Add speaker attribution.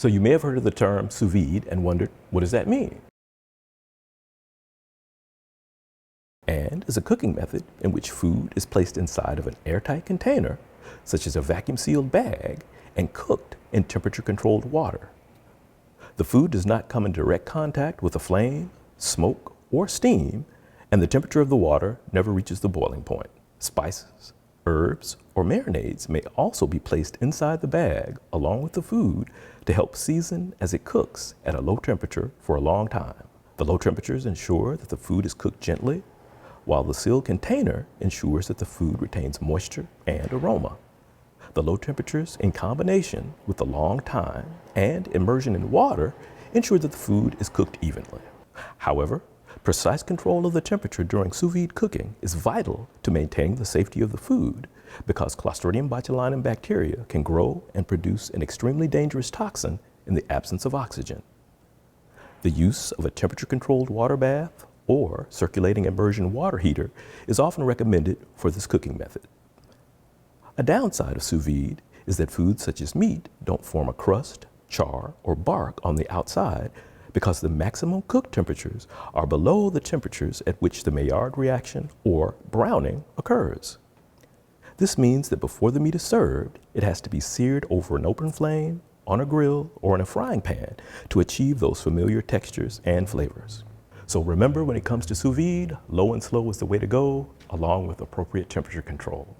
Speaker 1: So you may have heard of the term sous vide and wondered, what does that mean? And is a cooking method in which food is placed inside of an airtight container, such as a vacuum-sealed bag, and cooked in temperature-controlled water. The food does not come in direct contact with a flame, smoke, or steam, and the temperature of the water never reaches the boiling point. Spices, herbs, or marinades may also be placed inside the bag along with the food to help season as it cooks at a low temperature for a long time. The low temperatures ensure that the food is cooked gently, while the sealed container ensures that the food retains moisture and aroma. The low temperatures in combination with the long time and immersion in water ensure that the food is cooked evenly. However, precise control of the temperature during sous vide cooking is vital to maintaining the safety of the food because Clostridium botulinum bacteria can grow and produce an extremely dangerous toxin in the absence of oxygen. The use of a temperature-controlled water bath or circulating immersion water heater is often recommended for this cooking method. A downside of sous vide is that foods such as meat don't form a crust, char, or bark on the outside because the maximum cook temperatures are below the temperatures at which the Maillard reaction or browning occurs. This means that before the meat is served, it has to be seared over an open flame, on a grill, or in a frying pan to achieve those familiar textures and flavors. So remember, when it comes to sous vide, low and slow is the way to go, along with appropriate temperature control.